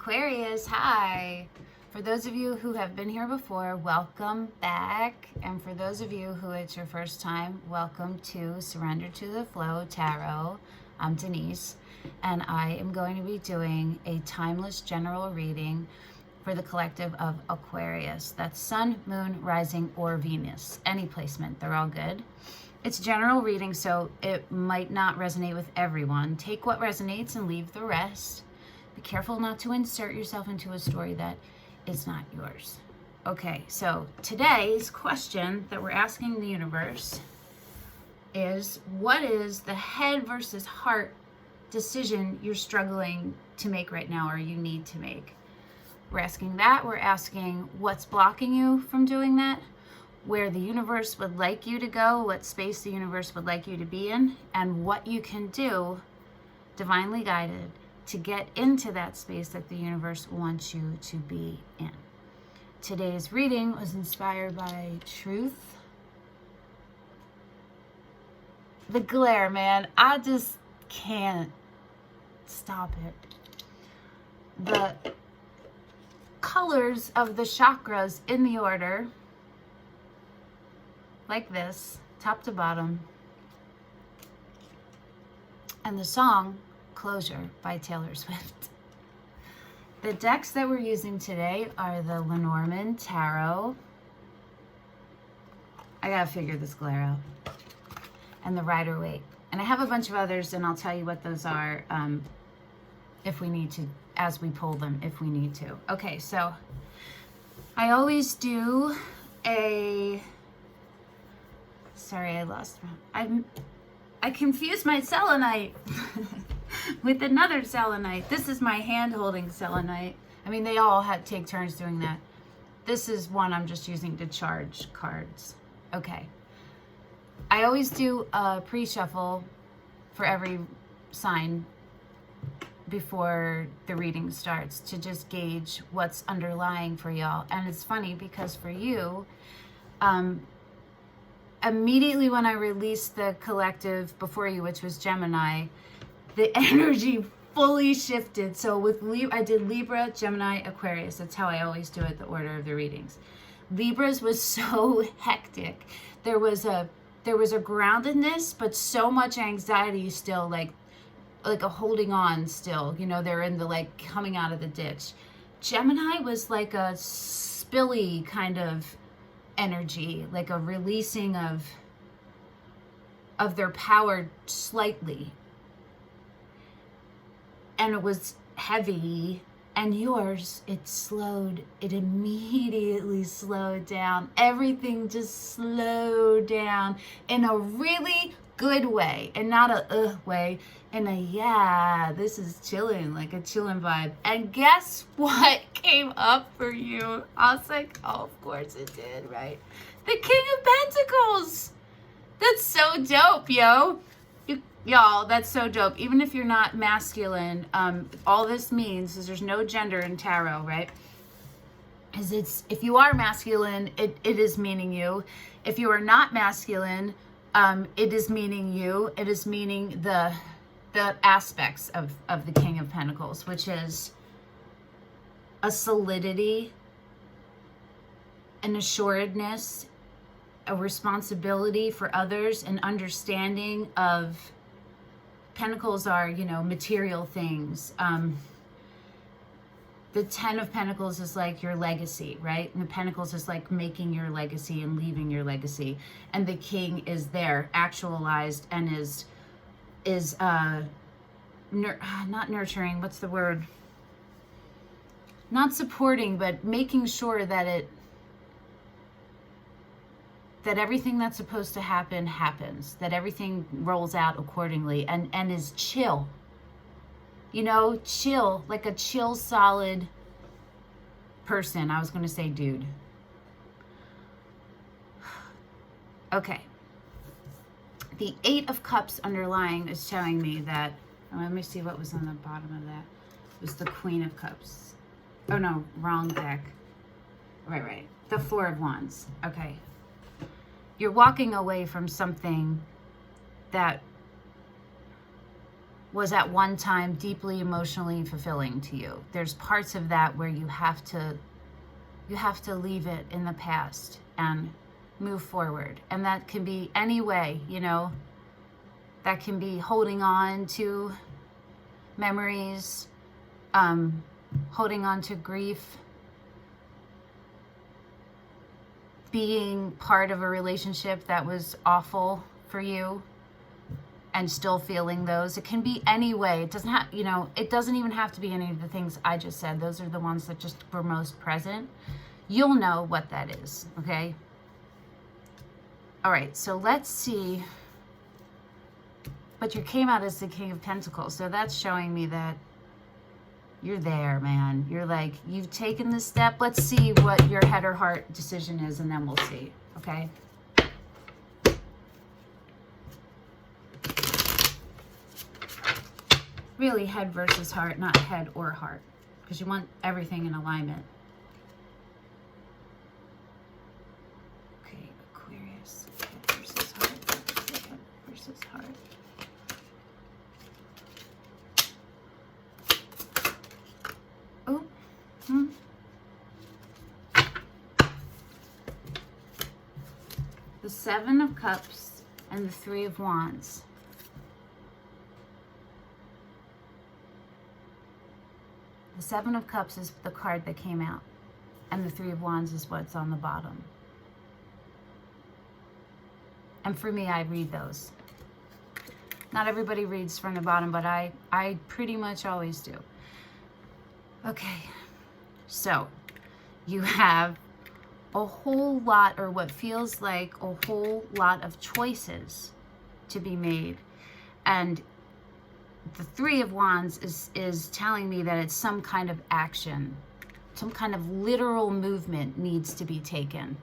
Aquarius, hi. For those of you who have been here before, welcome back. And for those of you who it's your first time, welcome to Surrender to the Flow Tarot. I'm Denise, and I am going to be doing a timeless general reading for the collective of Aquarius. That's Sun, Moon, Rising, or Venus. Any placement, they're all good. It's a general reading, so it might not resonate with everyone. Take what resonates and leave the rest. Be careful not to insert yourself into a story that is not yours. Okay, so today's question that we're asking the universe is, what is the head versus heart decision you're struggling to make right now, or you need to make? We're asking that. We're asking what's blocking you from doing that, where the universe would like you to go, what space the universe would like you to be in, and what you can do, divinely guided, to get into that space that the universe wants you to be in. Today's reading was inspired by truth. The glare, man, I just can't stop it. The colors of the chakras in the order, like this, top to bottom. And the song, Closure by Taylor Swift. The decks that we're using today are the Lenormand Tarot. I gotta figure this glare out. And the Rider-Waite. And I have a bunch of others, and I'll tell you what those are if we need to, as we pull them, if we need to. Okay, so I always do a... Sorry, I lost one. I confused my selenite with another selenite. This is my hand-holding selenite. I mean, they all take turns doing that. This is one I'm just using to charge cards. Okay. I always do a pre-shuffle for every sign before the reading starts to just gauge what's underlying for y'all. And it's funny because for you, immediately when I released the collective before you, which was Gemini, the energy fully shifted. So with I did Libra, Gemini, Aquarius. That's how I always do it, the order of the readings. Libras was so hectic. There was a groundedness, but so much anxiety still, like a holding on still. You know, they're in the coming out of the ditch. Gemini was like a spilly kind of energy, like a releasing of their power slightly. And it was heavy. And yours, it immediately slowed down. Everything just slowed down in a really good way, and not a way, in a this is chilling, like a chilling vibe. And guess what came up for you? I was like, oh, of course it did, right? The King of Pentacles. That's so dope, yo. Y'all, that's so dope. Even if you're not masculine, all this means is there's no gender in tarot, right? If you are masculine, it is meaning you. If you are not masculine, it is meaning you. It is meaning the aspects of the King of Pentacles, which is a solidity, an assuredness, a responsibility for others, an understanding of... Pentacles are, material things. The 10 of Pentacles is like your legacy, right? And the Pentacles is like making your legacy and leaving your legacy. And the King is there, actualized, and is not nurturing, what's the word? Not supporting, but making sure that that everything that's supposed to happen happens, that everything rolls out accordingly, and is chill. Chill, like a chill, solid person. I was going to say dude. Okay. The 8 of Cups underlying is showing me that, let me see what was on the bottom of that. It was the Queen of Cups. Oh no, wrong deck. Right. The 4 of Wands. Okay. You're walking away from something that was at one time deeply emotionally fulfilling to you. There's parts of that where you have to leave it in the past and move forward. And that can be any way, you know. That can be holding on to memories, holding on to grief, being part of a relationship that was awful for you and still feeling those. It can be any way. It doesn't have, you know, it doesn't even have to be any of the things I just said. Those are the ones that just were most present. You'll know what that is, okay? All right, so let's see. But you came out as the King of Pentacles, so that's showing me that you're there, man. You're like, you've taken the step. Let's see what your head or heart decision is, and then we'll see, okay? Really head versus heart, not head or heart, because you want everything in alignment. Okay, Aquarius, head versus heart, head versus heart. Oh, The Seven of Cups and the Three of Wands. The Seven of Cups is the card that came out, and the Three of Wands is what's on the bottom. And for me, I read those. Not everybody reads from the bottom, but I pretty much always do. Okay, so you have a whole lot, or what feels like a whole lot of choices to be made. And the Three of Wands is telling me that it's some kind of action, some kind of literal movement needs to be taken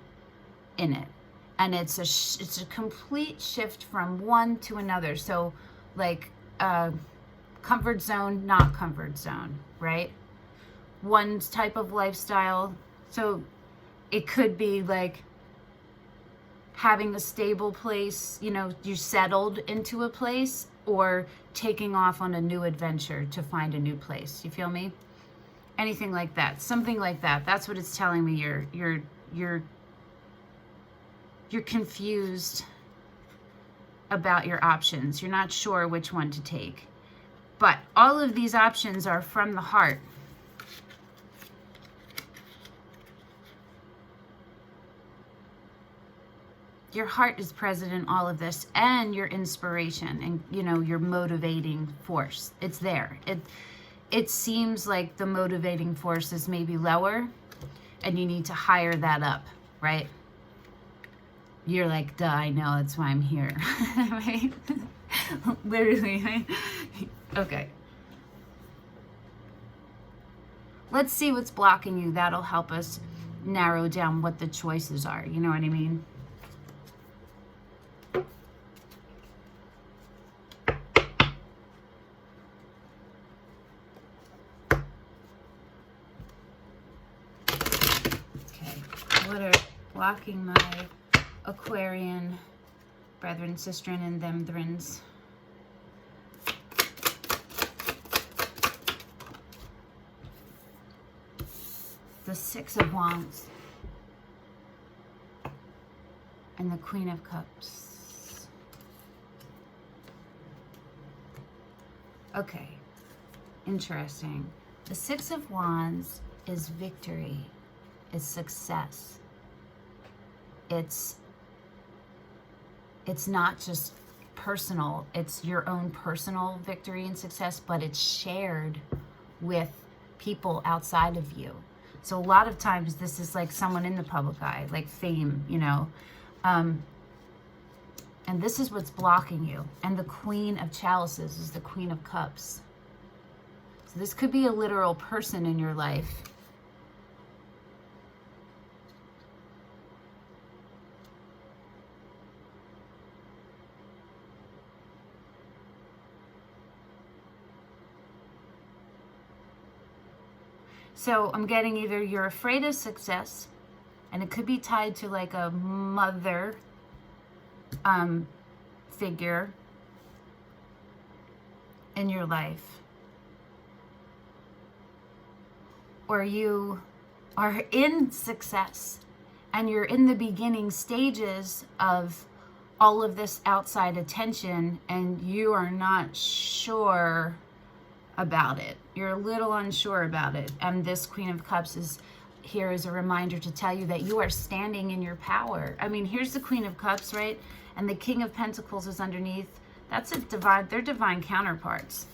in it. And it's a complete shift from one to another. So like comfort zone, not comfort zone, right? One type of lifestyle. So it could be like having a stable place, you know, you're settled into a place, or taking off on a new adventure to find a new place. You feel me? Anything like that, something like that. That's what it's telling me. You're confused about your options. You're not sure which one to take. But all of these options are from the heart. Your heart is present in all of this, and your inspiration, and you know, your motivating force. It's there. It seems like the motivating force is maybe lower, and you need to hire that up, right? You're like, duh, I know, that's why I'm here. Right? Literally, right? Okay. Let's see what's blocking you. That'll help us narrow down what the choices are. You know what I mean? What are blocking my Aquarian brethren, sistren, and themthrens? The Six of Wands and the Queen of Cups. Okay, interesting. The Six of Wands is victory, is success. It's not just personal, it's your own personal victory and success, but it's shared with people outside of you. So a lot of times this is like someone in the public eye, like fame, you know. And this is what's blocking you. And the Queen of Chalices is the Queen of Cups. So this could be a literal person in your life. So I'm getting either you're afraid of success, and it could be tied to like a mother figure in your life, or you are in success and you're in the beginning stages of all of this outside attention and you are not sure about it. You're a little unsure about it. And this Queen of Cups is here as a reminder to tell you that you are standing in your power. I mean, here's the Queen of Cups, right? And the King of Pentacles is underneath. That's a divine, they're divine counterparts.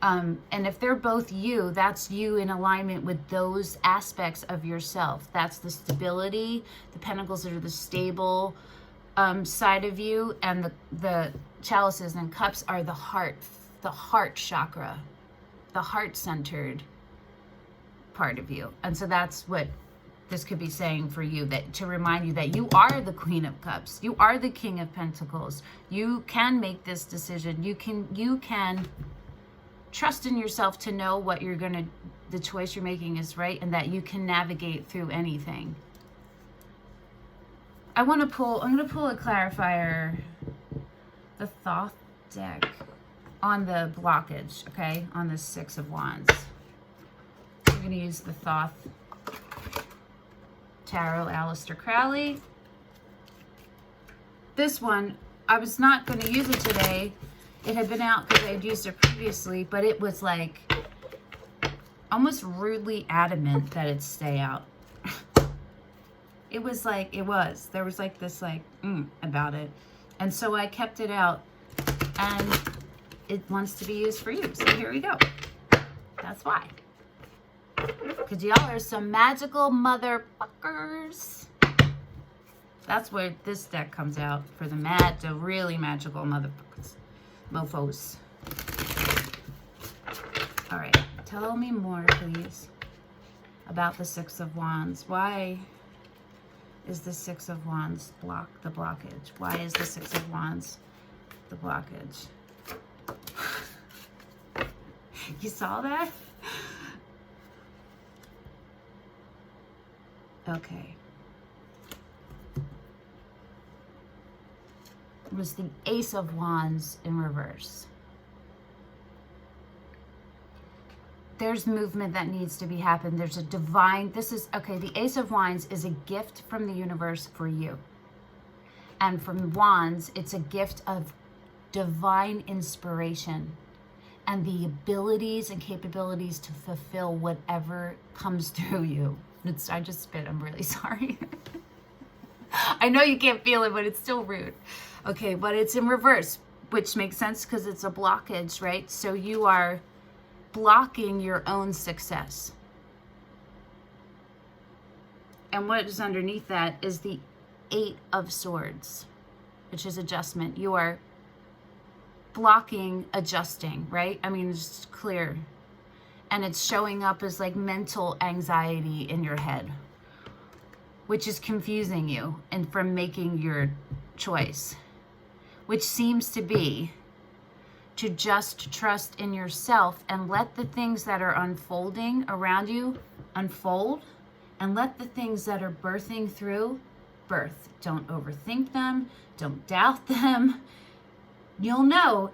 And if they're both you, that's you in alignment with those aspects of yourself. That's the stability. The Pentacles are the stable side of you, and the chalices and cups are the heart chakra, the heart-centered part of you. And so that's what this could be saying for you, that to remind you that you are the Queen of Cups. You are the King of Pentacles. You can make this decision. You can trust in yourself to know what you're gonna, the choice you're making is right, and that you can navigate through anything. I'm gonna pull a Clarifier, the Thoth deck, on the blockage, okay? On the Six of Wands. We're gonna use the Thoth Tarot, Aleister Crowley. This one, I was not gonna use it today. It had been out because I had used it previously, but it was like almost rudely adamant that it stay out. It was like, there was like this like, about it. And so I kept it out and it wants to be used for you. So here we go. That's why. Because y'all are some magical motherfuckers. That's where this deck comes out, for the really magical motherfuckers. Mofos. All right, tell me more, please, about the Six of Wands. Why is the Six of Wands the blockage? Why is the Six of Wands the blockage? You saw that? Okay. It was the Ace of Wands in reverse. There's movement that needs to be happened. There's a divine, the Ace of Wands is a gift from the universe for you. And from Wands, it's a gift of divine inspiration and the abilities and capabilities to fulfill whatever comes through you. I just spit, I'm really sorry. I know you can't feel it, but it's still rude. Okay, but it's in reverse, which makes sense because it's a blockage, right? So you are blocking your own success. And what is underneath that is the Eight of Swords, which is adjustment. You are blocking adjusting, right? I mean, it's clear. And it's showing up as like mental anxiety in your head, which is confusing you and from making your choice, which seems to be to just trust in yourself and let the things that are unfolding around you unfold, and let the things that are birthing through birth. Don't overthink them. Don't doubt them. You'll know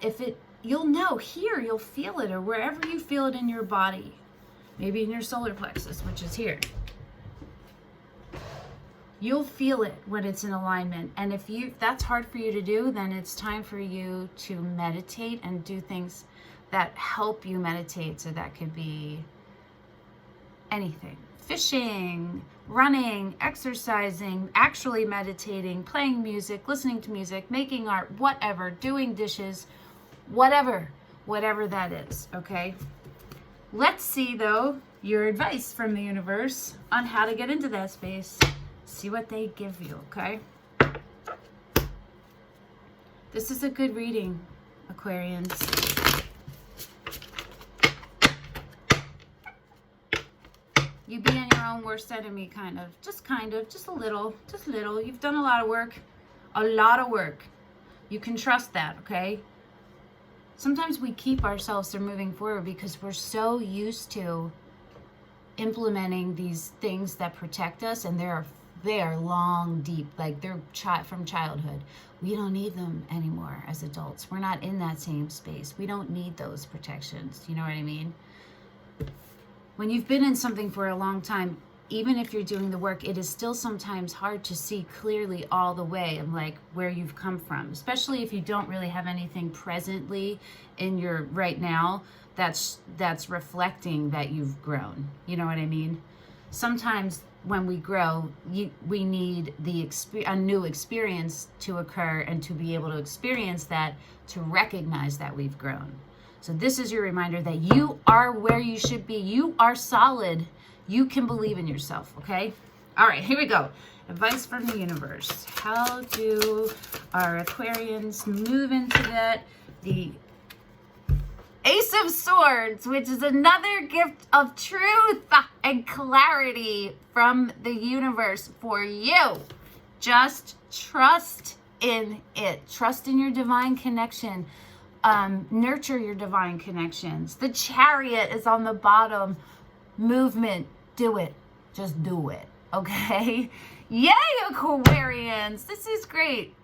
you'll know here, you'll feel it, or wherever you feel it in your body. Maybe in your solar plexus, which is here. You'll feel it when it's in alignment. And if that's hard for you to do, then it's time for you to meditate and do things that help you meditate. So that could be anything. Fishing, running, exercising, actually meditating, playing music, listening to music, making art, whatever, doing dishes, whatever that is, okay? Let's see, though, your advice from the universe on how to get into that space. See what they give you, okay? This is a good reading, Aquarians. You being your own worst enemy, kind of, just a little. You've done a lot of work. You can trust that, okay? Sometimes we keep ourselves from moving forward because we're so used to implementing these things that protect us, and there are They are long, deep, like they're from childhood. We don't need them anymore as adults. We're not in that same space. We don't need those protections. You know what I mean? When you've been in something for a long time, even if you're doing the work, it is still sometimes hard to see clearly all the way of like where you've come from, especially if you don't really have anything presently in your right now that's reflecting that you've grown. You know what I mean? Sometimes when we grow, we need a new experience to occur and to be able to experience that, to recognize that we've grown. So this is your reminder that you are where you should be. You are solid. You can believe in yourself, okay? All right, here we go. Advice from the universe. How do our Aquarians move into that? The Ace of Swords, which is another gift of truth and clarity from the universe for you. Just trust in it. Trust in your divine connection. Nurture your divine connections. The Chariot is on the bottom. Movement. Do it. Just do it. Okay? Yay, Aquarians. This is great.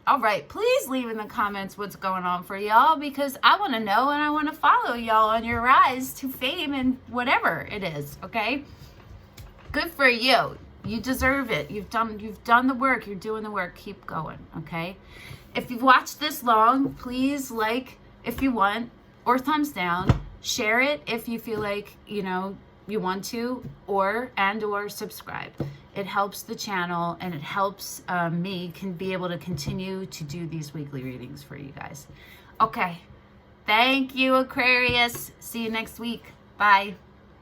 All right, please leave in the comments what's going on for y'all, because I want to know and I want to follow y'all on your rise to fame and whatever it is, okay? Good for you. You deserve it. You've done the work. You're doing the work. Keep going, okay? If you've watched this long, please like if you want, or thumbs down. Share it if you feel like, you want to, or subscribe. It helps the channel, and it helps me can be able to continue to do these weekly readings for you guys. Okay. Thank you, Aquarius. See you next week. Bye.